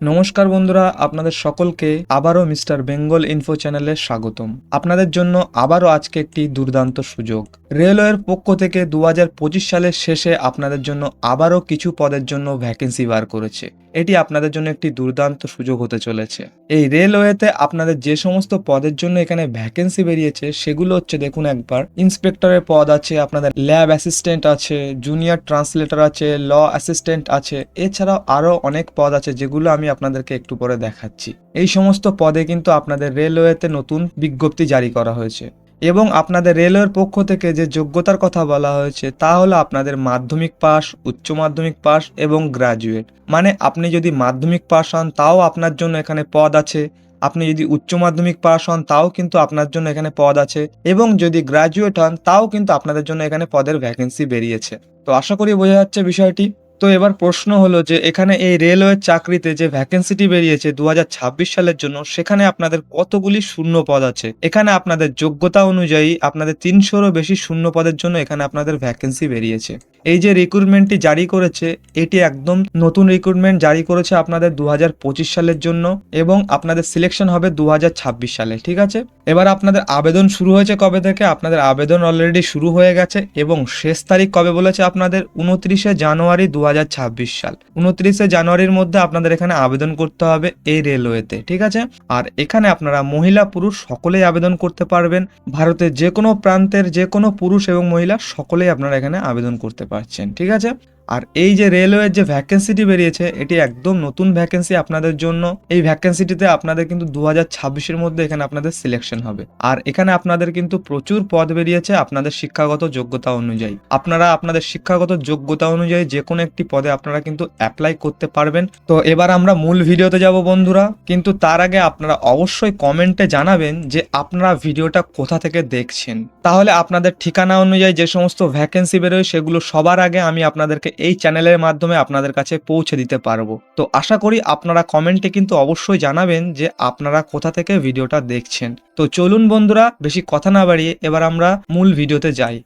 নমস্কার বন্ধুরা, আপনাদের সকলকে আবারও মিস্টার বেঙ্গল ইনফো চ্যানেলে স্বাগতম। আপনাদের জন্য আবারও আজকে একটি দুর্দান্ত সুযোগ। রেলওয়ের পক্ষ থেকে 2025 সালের শেষে আপনাদের জন্য আবারও কিছু পদের জন্য ভ্যাকেন্সি বার করেছে। এটি আপনাদের জন্য একটি দুর্দান্ত সুযোগ হতে চলেছে। এই রেলওয়েতে আপনাদের যে সমস্ত পদের জন্য এখানে ভ্যাকেন্সি বেরিয়েছে সেগুলো হচ্ছে, দেখুন একবার, ইন্সপেক্টরের পদ আছে, আপনাদের ল্যাব অ্যাসিস্ট্যান্ট আছে, জুনিয়র ট্রান্সলেটর আছে, ল অ্যাসিস্ট্যান্ট আছে, এছাড়াও আরও অনেক পদ আছে যেগুলো আমি আপনাদেরকে একটু পরে দেখাচ্ছি। এই সমস্ত পদে কিন্তু আপনাদের রেলওয়েতে নতুন বিজ্ঞপ্তি জারি করা হয়েছে এবং আপনাদের রেলওয়ের পক্ষ থেকে যে যোগ্যতার কথা বলা হয়েছে তা হলো আপনাদের মাধ্যমিক পাস, উচ্চ মাধ্যমিক পাস এবং গ্র্যাজুয়েট। মানে আপনি যদি মাধ্যমিক পাস হন তাও আপনার জন্য এখানে পদ আছে, আপনি যদি উচ্চ মাধ্যমিক পাস হন তাও কিন্তু আপনার জন্য এখানে পদ আছে, এবং যদি গ্র্যাজুয়েট হন তাও কিন্তু আপনাদের জন্য এখানে পদের ভ্যাকেন্সি বেরিয়েছে। তো আশা করি বোঝা যাচ্ছে বিষয়টি। তো এবার প্রশ্ন হলো যে এখানে এই রেলওয়ের চাকরিতে যে ভ্যাকেন্সিটি বেরিয়েছে 2026 সালের জন্য, সেখানে আপনাদের কতগুলি শূন্য পদ আছে। এখানে আপনাদের যোগ্যতা অনুযায়ী আপনাদের 300রও বেশি শূন্য পদের জন্য এখানে আপনাদের ভ্যাকেন্সি বেরিয়েছে। এই যে রিক্রুটমেন্টটি জারি করেছে এটি একদম নতুন রিক্রুটমেন্ট জারি করেছে আপনাদের 2025 সালের জন্য, এবং আপনাদের সিলেকশন হবে 2026 সালে। ঠিক আছে, এবার আপনাদের আবেদন শুরু হয়েছে কবে থেকে? আপনাদের আবেদন অলরেডি শুরু হয়ে গেছে এবং শেষ তারিখ কবে বলেছে আপনাদের? 29শে জানুয়ারি 2026 সাল। 29শে জানুয়ারির মধ্যে আপনাদের এখানে আবেদন করতে হবে এই রেলওয়েতে। ঠিক আছে, আর এখানে আপনারা মহিলা পুরুষ সকলেই আবেদন করতে পারবেন। ভারতের যে কোনো প্রান্তের যে কোনো পুরুষ এবং মহিলা সকলেই আপনারা এখানে আবেদন করতে পারছেন। ঠিক আছে, আর এই যে রেলওয়ের যে ভ্যাকেন্সিটি বেরিয়েছে এটি একদম নতুন ভ্যাকেন্সি আপনাদের জন্য। এই ভ্যাকেন্সিটিতে আপনাদের কিন্তু 2026-এর মধ্যে এখানে আপনাদের সিলেকশন হবে। আর এখানে আপনাদের কিন্তু প্রচুর পদ বেরিয়েছে আপনাদের শিক্ষাগত যোগ্যতা অনুযায়ী। আপনারা আপনাদের শিক্ষাগত যোগ্যতা অনুযায়ী যে কোনো একটি পদে আপনারা কিন্তু অ্যাপ্লাই করতে পারবেন। তো এবার আমরা মূল ভিডিওতে যাব বন্ধুরা, কিন্তু তার আগে আপনারা অবশ্যই কমেন্টে জানাবেন যে আপনারা ভিডিওটা কোথা থেকে দেখছেন। তাহলে আপনাদের ঠিকানা অনুযায়ী যে সমস্ত ভ্যাকেন্সি বেরোয় সেগুলো সবার আগে আমি আপনাদেরকে এই চ্যানেলের মাধ্যমে আপনাদের কাছে পৌঁছে দিতে পারবো। তো আশা করি আপনারা কমেন্টে কিন্তু অবশ্যই জানাবেন যে আপনারা কোথা থেকে ভিডিওটা দেখছেন। তো চলুন বন্ধুরা, বেশি কথা না বাড়িয়ে এবার আমরা মূল ভিডিওতে যাই।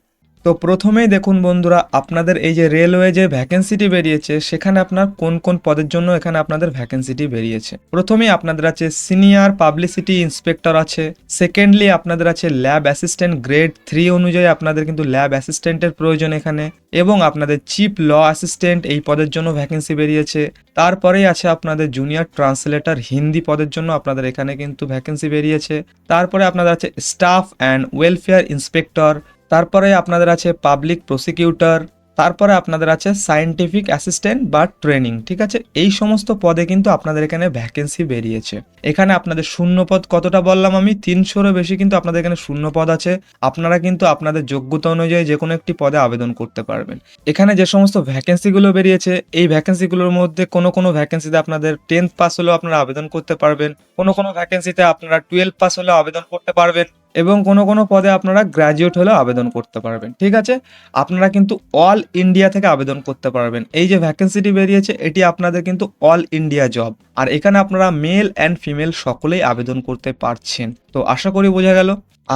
তো প্রথমেই দেখুন বন্ধুরা, আপনাদের এই যে রেলওয়ে যে ভ্যাকেন্সিটি বেরিয়েছে সেখানে আপনার কোন কোন পদের জন্য এখানে আপনাদের ভ্যাকেন্সিটি বেরিয়েছে। প্রথমেই আপনাদের আছে সিনিয়র পাবলিসিটি ইন্সপেক্টর আছে। সেকেন্ডলি আপনাদের আছে ল্যাব অ্যাসিস্ট্যান্ট গ্রেড 3 অনুযায়ী আপনাদের কিন্তু ল্যাব অ্যাসিস্ট্যান্টের প্রয়োজন এখানে, এবং আপনাদের চিফ ল অ্যাসিস্ট্যান্ট এই পদের জন্য ভ্যাকেন্সি বেরিয়েছে। তারপরেই আছে আপনাদের জুনিয়র ট্রান্সলেটর হিন্দি পদের জন্য আপনাদের এখানে কিন্তু ভ্যাকেন্সি বেরিয়েছে। তারপরে আপনাদের আছে স্টাফ অ্যান্ড ওয়েলফেয়ার ইন্সপেক্টর। তারপরে আপনাদের আছে পাবলিক প্রসিকিউটর। তারপরে আপনাদের আছে সায়েন্টিফিক অ্যাসিস্ট্যান্ট বা ট্রেনিং। ঠিক আছে, এই সমস্ত পদে কিন্তু আপনাদের এখানে ভ্যাকেন্সি বেরিয়েছে। এখানে আপনাদের শূন্য পদ কতটা বললাম আমি? 300রও বেশি কিন্তু আপনাদের এখানে শূন্য পদ আছে। আপনারা কিন্তু আপনাদের যোগ্যতা অনুযায়ী যে কোনো একটি পদে আবেদন করতে পারবেন। এখানে যে সমস্ত ভ্যাকেন্সিগুলো বেরিয়েছে এই ভ্যাকেন্সিগুলোর মধ্যে কোনো কোনো ভ্যাকেন্সিতে আপনাদের 10th পাস হলেও আপনারা আবেদন করতে পারবেন, কোনো কোনো ভ্যাকেন্সিতে আপনারা 12 পাস হলেও আবেদন করতে পারবেন, এবং কোনো কোনো পদে আপনারা গ্র্যাজুয়েট হলেও আবেদন করতে পারবেন। ঠিক আছে, আপনারা কিন্তু অল ইন্ডিয়া থেকে আবেদন করতে পারবেন। এই যে ভ্যাকেন্সিটি বেরিয়েছে এটি আপনাদের কিন্তু অল ইন্ডিয়া জব, আর এখানে আপনারা মেল অ্যান্ড ফিমেল সকলেই আবেদন করতে পারছেন। তো আশা করি বোঝা গেল।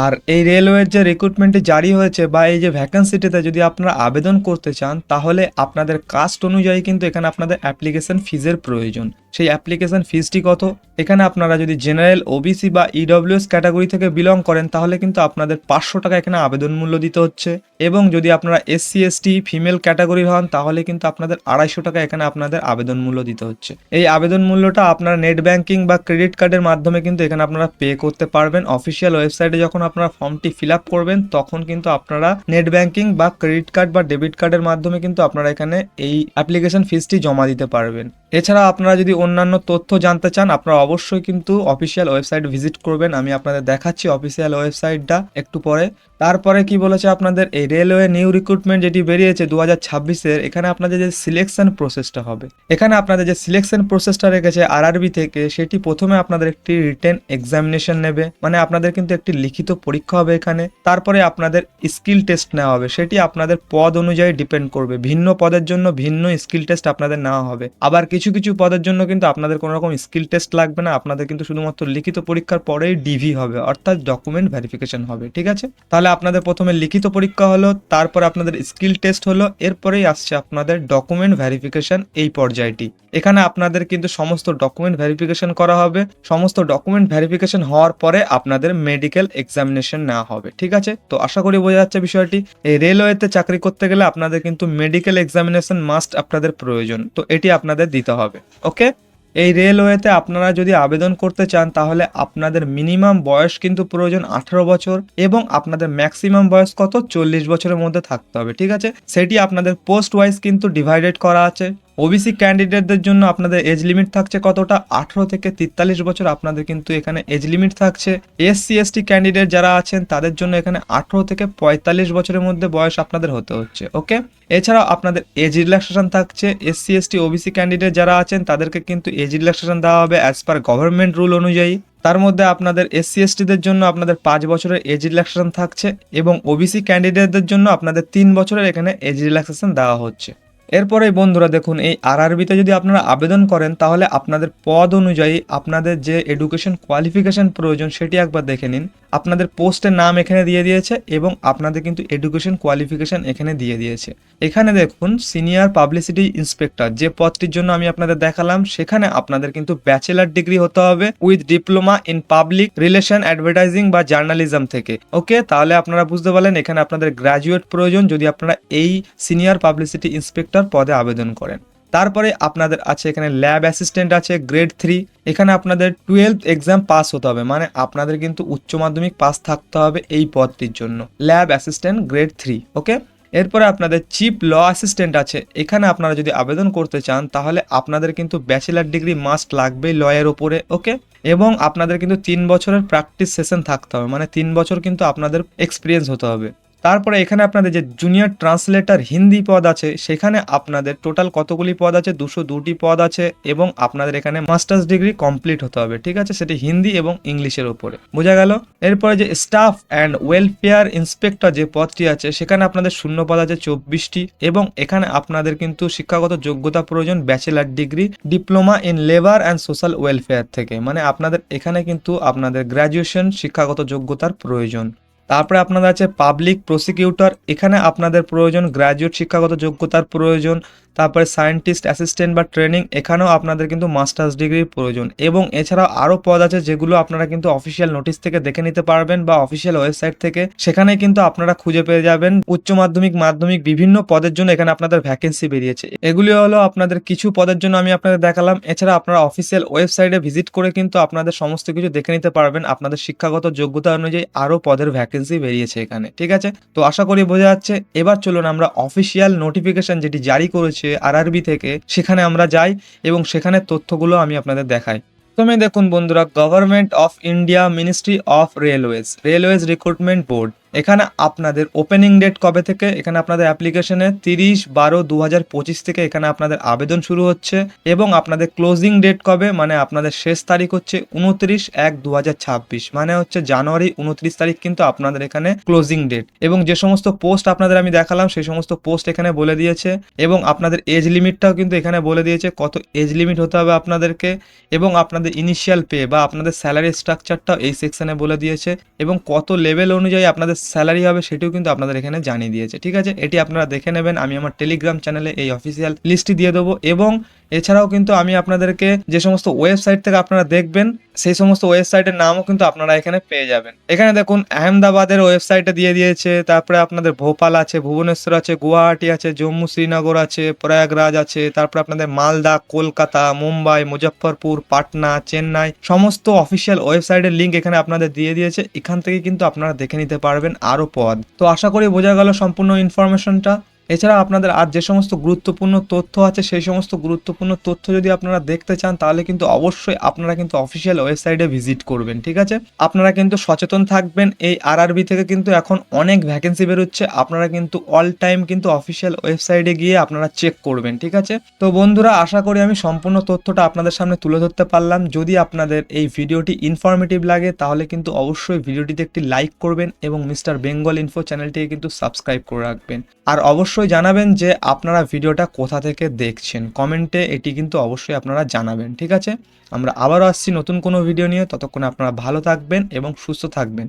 আর এই রেলওয়ের যে রিক্রুটমেন্টটি জারি হয়েছে বা এই যে ভ্যাকেন্সিটিতে যদি আপনারা আবেদন করতে চান তাহলে আপনাদের কাস্ট অনুযায়ী কিন্তু এখানে আপনাদের অ্যাপ্লিকেশন ফিজের প্রয়োজন। সেই অ্যাপ্লিকেশন ফিজটি কত? এখানে আপনারা যদি জেনারেল, ওবিসি বা ইডব্লিউএস ক্যাটাগরি থেকে বিলং করেন তাহলে কিন্তু আপনাদের 500 টাকা এখানে আবেদন মূল্য দিতে হচ্ছে, এবং যদি আপনারা এসসি এসটি ফিমেল ক্যাটাগরির হন তাহলে কিন্তু আপনাদের 250 টাকা এখানে আপনাদের আবেদন মূল্য দিতে হচ্ছে। এই আবেদন মূল্যটা আপনারা নেট ব্যাংকিং বা ক্রেডিট কার্ডের মাধ্যমে কিন্তু এখানে আপনারা পে করতে পারবেন। অফিসিয়াল ওয়েবসাইটে যখন আপনারা ফর্মটি ফিল আপ করবেন তখন কিন্তু আপনারা নেট ব্যাংকিং বা ক্রেডিট কার্ড বা ডেবিট কার্ডের মাধ্যমে কিন্তু আপনারা এখানে এই অ্যাপ্লিকেশন ফিজটি জমা দিতে পারবেন। এছাড়া আপনারা যদি অন্যান্য তথ্য জানতে চান আপনারা অবশ্যই কিন্তু অফিসিয়াল ওয়েবসাইট ভিজিট করবেন। আমি আপনাদের দেখাচ্ছি অফিসিয়াল ওয়েবসাইটটা একটু পরে। তারপরে কি বলেছে আপনাদের এই রেলওয়ে নিউ রিক্রুটমেন্ট যেটি বেরিয়েছে 2026-এর, এখানে আপনাদের যে সিলেকশন প্রসেসটা হবে, এখানে আপনাদের যে সিলেকশন প্রসেসটা রেখেছে আরআরবি থেকে, সেটি প্রথমে আপনাদের একটি রিটেন এক্সামিনেশন নেবে, মানে আপনাদের কিন্তু একটি লিখিত পরীক্ষা হবে এখানে। তারপরে আপনাদের স্কিল টেস্ট নেওয়া হবে, সেটি আপনাদের পদ অনুযায়ী ডিপেন্ড করবে। ভিন্ন পদের জন্য ভিন্ন স্কিল টেস্ট আপনাদের নেওয়া হবে। আবার কিছু কিছু পদের জন্য কিন্তু আপনাদের কোনো রকম স্কিল টেস্ট লাগবে না, আপনাদের কিন্তু শুধুমাত্র লিখিত পরীক্ষার পরেই ডিভি হবে, অর্থাৎ ডকুমেন্ট ভেরিফিকেশন হবে। ঠিক আছে, তাহলে তাহলে আপনাদের প্রথমে লিখিত পরীক্ষা হলো, তারপর আপনাদের স্কিল টেস্ট হলো, এরপরেই আসছে আপনাদের ডকুমেন্ট ভেরিফিকেশন এই পর্যায়টি। এখানে আপনাদের কিন্তু সমস্ত ডকুমেন্ট ভেরিফিকেশন করা হবে। সমস্ত ডকুমেন্ট ভেরিফিকেশন হওয়ার পরে আপনাদের মেডিকেল এক্সামিনেশন নেওয়া হবে। ঠিক আছে, তো আশা করি বোঝা যাচ্ছে বিষয়টি। এই রেলওয়েতে চাকরি করতে গেলে আপনাদের কিন্তু মেডিকেল এক্সামিনেশন মাস্ট আপনাদের প্রয়োজন, তো এটি আপনাদের দিতে হবে। ওকে, এই রেলওয়েতে আপনারা যদি আবেদন করতে চান তাহলে আপনাদের মিনিমাম বয়স কিন্তু প্রয়োজন 18 বছর এবং আপনাদের ম্যাক্সিমাম বয়স কত 40 বছরের মধ্যে থাকতে হবে। ঠিক আছে, সেটি আপনাদের পোস্ট ওয়াইজ কিন্তু ডিভাইডেড করা আছে। ওবিসি ক্যান্ডিডেটদের জন্য আপনাদের এজ লিমিট থাকছে কতটা 18 থেকে 43 বছর আপনাদের কিন্তু এখানে এজ লিমিট থাকছে। এসসি এসটি ক্যান্ডিডেট যারা আছেন তাদের জন্য এখানে 18 থেকে 45 বছরের মধ্যে বয়স আপনাদের হতে হচ্ছে। ওকে, এছাড়াও আপনাদের এজ রিল্যাক্সেশন থাকছে। এসসি এসটি ওবিসি ক্যান্ডিডেট যারা আছেন তাদেরকে কিন্তু এজ রিল্যাক্সেশন দেওয়া হবে অ্যাজ পার গভর্নমেন্ট রুল অনুযায়ী। তার মধ্যে আপনাদের এসসি এসটিদের জন্য আপনাদের 5 বছরের এজ রিল্যাক্সেশন থাকছে এবং ওবিসি ক্যান্ডিডেটদের জন্য আপনাদের 3 বছরের এখানে এজ রিল্যাক্সেশন দেওয়া হচ্ছে। এরপরে বন্ধুরা দেখুন, এই আরআরবিতে যদি আপনারা আবেদন করেন তাহলে আপনাদের পদ অনুযায়ী আপনাদের যে এডুকেশন কোয়ালিফিকেশন প্রয়োজন সেটি একবার দেখে নিন। আপনাদের পোস্টের নাম এখানে দিয়ে দিয়েছে এবং আপনাদের কিন্তু এডুকেশন কোয়ালিফিকেশন এখানে দিয়ে দিয়েছে। এখানে দেখুন সিনিয়র পাবলিসিটি ইন্সপেক্টর যে পদটির জন্য আমি আপনাদের দেখালাম, সেখানে আপনাদের কিন্তু ব্যাচেলার ডিগ্রি হতে হবে with diploma in public relation advertising বা জার্নালিজম থেকে। ওকে, তাহলে আপনারা বুঝতে পারলেন এখানে আপনাদের গ্র্যাজুয়েট প্রয়োজন যদি আপনারা এই সিনিয়র পাবলিসিটি ইন্সপেক্টর পদে আবেদন করেন। তারপরে আপনাদের আছে এখানে ল্যাব অ্যাসিস্ট্যান্ট আছে গ্রেড 3। এখানে আপনাদের 12th এক্সাম পাস হতে হবে, মানে আপনাদের কিন্তু উচ্চ মাধ্যমিক পাস থাকতে হবে এই পদটির জন্য, ল্যাব অ্যাসিস্ট্যান্ট গ্রেড 3। ওকে, এরপরে আপনাদের চিফ ল অ্যাসিস্ট্যান্ট আছে। এখানে আপনারা যদি আবেদন করতে চান তাহলে আপনাদের কিন্তু ব্যাচেলার ডিগ্রি মাস্ট লাগবে লয়ের ওপরে। ওকে, এবং আপনাদের কিন্তু 3 বছরের প্র্যাকটিস সেশন থাকতে হবে, মানে 3 বছর কিন্তু আপনাদের এক্সপিরিয়েন্স হতে হবে। তারপরে এখানে আপনাদের যে জুনিয়র ট্রান্সলেটর হিন্দি পদ আছে সেখানে আপনাদের টোটাল কতগুলি পদ আছে 202টি পদ আছে এবং আপনাদের এখানে মাস্টার্স ডিগ্রি কমপ্লিট হতে হবে। ঠিক আছে, সেটি হিন্দি এবং ইংলিশের উপরে, বোঝা গেল। এরপরে যে স্টাফ অ্যান্ড ওয়েলফেয়ার ইন্সপেক্টর যে পদটি আছে সেখানে আপনাদের শূন্য পদ আছে 24টি এবং এখানে আপনাদের কিন্তু শিক্ষাগত যোগ্যতা প্রয়োজন bachelor degree diploma in labour and social welfare থেকে, মানে আপনাদের এখানে কিন্তু আপনাদের গ্র্যাজুয়েশন শিক্ষাগত যোগ্যতার প্রয়োজন। তারপরে আপনাদের আছে পাবলিক প্রসিকিউটর, এখানে আপনাদের প্রয়োজন গ্র্যাজুয়েট শিক্ষাগত যোগ্যতার প্রয়োজন। তারপরে সায়েন্টিস্ট অ্যাসিস্ট্যান্ট বা ট্রেনিং, এখানেও আপনাদের কিন্তু মাস্টার্স ডিগ্রির প্রয়োজন এবং এছাড়াও আরও পদ আছে যেগুলো আপনারা কিন্তু অফিসিয়াল নোটিশ থেকে দেখে নিতে পারবেন বা অফিসিয়াল ওয়েবসাইট থেকে, সেখানে কিন্তু আপনারা খুঁজে পেয়ে যাবেন। উচ্চ মাধ্যমিক মাধ্যমিক বিভিন্ন পদের জন্য এখানে আপনাদের ভ্যাকেন্সি বেরিয়েছে। এগুলি হলো আপনাদের কিছু পদের জন্য আমি আপনাদের দেখালাম। এছাড়া আপনারা অফিসিয়াল ওয়েবসাইটে ভিজিট করে কিন্তু আপনাদের সমস্ত কিছু দেখে নিতে পারবেন। আপনাদের শিক্ষাগত যোগ্যতা অনুযায়ী আরও পদের ভ্যাকেন্সি বেরিয়েছে এখানে। ঠিক আছে, তো আশা করি বোঝা যাচ্ছে। এবার চলুন আমরা অফিসিয়াল নোটিফিকেশন যেটি জারি করেছে আরআরবি থেকে সেখানে আমরা যাই এবং সেখানে তথ্যগুলো আমি আপনাদের দেখাই। প্রথমে দেখুন বন্ধুরা, government of India ministry of railways recruitment board, এখানে আপনাদের ওপেনিং ডেট কবে থেকে, এখানে আপনাদের অ্যাপ্লিকেশনে 30/12/2025 থেকে এখানে আপনাদের আবেদন শুরু হচ্ছে এবং আপনাদের ক্লোজিং ডেট কবে, মানে আপনাদের শেষ তারিখ হচ্ছে 29/1/2026, মানে হচ্ছে জানুয়ারি 29 তারিখ কিন্তু আপনাদের এখানে ক্লোজিং ডেট। এবং যে সমস্ত পোস্ট আপনাদের আমি দেখালাম সেই সমস্ত পোস্ট এখানে বলে দিয়েছে এবং আপনাদের এজ লিমিটটাও কিন্তু এখানে বলে দিয়েছে কত এজ লিমিট হতে হবে আপনাদেরকে এবং আপনাদের ইনিশিয়াল পে বা আপনাদের স্যালারি স্ট্রাকচারটাও এই সেকশনে বলে দিয়েছে এবং কত লেভেল অনুযায়ী আপনাদের স্যালারি হবে সেটিও কিন্তু আপনাদের এখানে জানিয়ে দিয়েছে। ঠিক আছে, এটি আপনারা দেখে নেবেন। আমি আমার টেলিগ্রাম চ্যানেলে এই অফিসিয়াল লিস্টটি দিয়ে দেবো এবং এছাড়াও কিন্তু আমি আপনাদেরকে যে সমস্ত ওয়েবসাইট থেকে আপনারা দেখবেন সেই সমস্ত ওয়েবসাইটের নামও কিন্তু আপনারা এখানে পেয়ে যাবেন। এখানে দেখুন আহমেদাবাদের ওয়েবসাইটে দিয়ে দিয়েছে, তারপরে আপনাদের ভোপাল আছে, ভুবনেশ্বর আছে, গুয়াহাটি আছে, জম্মু শ্রীনগর আছে, প্রয়াগরাজ আছে, তারপরে আপনাদের মালদা, কলকাতা, মুম্বাই, মুজফ্ফরপুর, পাটনা, চেন্নাই, সমস্ত অফিসিয়াল ওয়েবসাইটের লিঙ্ক এখানে আপনাদের দিয়ে দিয়েছে। এখান থেকে কিন্তু আপনারা দেখে নিতে পারবেন আরও পদ। তো আশা করি বোঝা গেল সম্পূর্ণ ইনফরমেশনটা। এছাড়া আপনাদের আর যে সমস্ত গুরুত্বপূর্ণ তথ্য আছে সেই সমস্ত গুরুত্বপূর্ণ তথ্য যদি আপনারা দেখতে চান তাহলে কিন্তু অবশ্যই আপনারা কিন্তু অফিসিয়াল ওয়েবসাইটে ভিজিট করবেন। ঠিক আছে, আপনারা কিন্তু সচেতন থাকবেন। এই আরআরবি থেকে কিন্তু এখন অনেক ভ্যাকেন্সি বেরোচ্ছে, আপনারা কিন্তু অল টাইম কিন্তু অফিসিয়াল ওয়েবসাইটে গিয়ে আপনারা চেক করবেন। ঠিক আছে, তো বন্ধুরা আশা করি আমি সম্পূর্ণ তথ্যটা আপনাদের সামনে তুলে ধরতে পারলাম। যদি আপনাদের এই ভিডিওটি ইনফরমেটিভ লাগে তাহলে কিন্তু অবশ্যই ভিডিওটিতে একটি লাইক করবেন এবং মিস্টার বেঙ্গল ইনফো চ্যানেলটিকে কিন্তু সাবস্ক্রাইব করে রাখবেন। আর অবশ্যই জানাবেন যে আপনারা ভিডিওটা কোথা থেকে দেখছেন, কমেন্টে এটি কিন্তু অবশ্যই আপনারা জানাবেন। ঠিক আছে, আমরা আবারও আসছি নতুন কোনো ভিডিও নিয়ে, ততক্ষণে আপনারা ভালো থাকবেন এবং সুস্থ থাকবেন।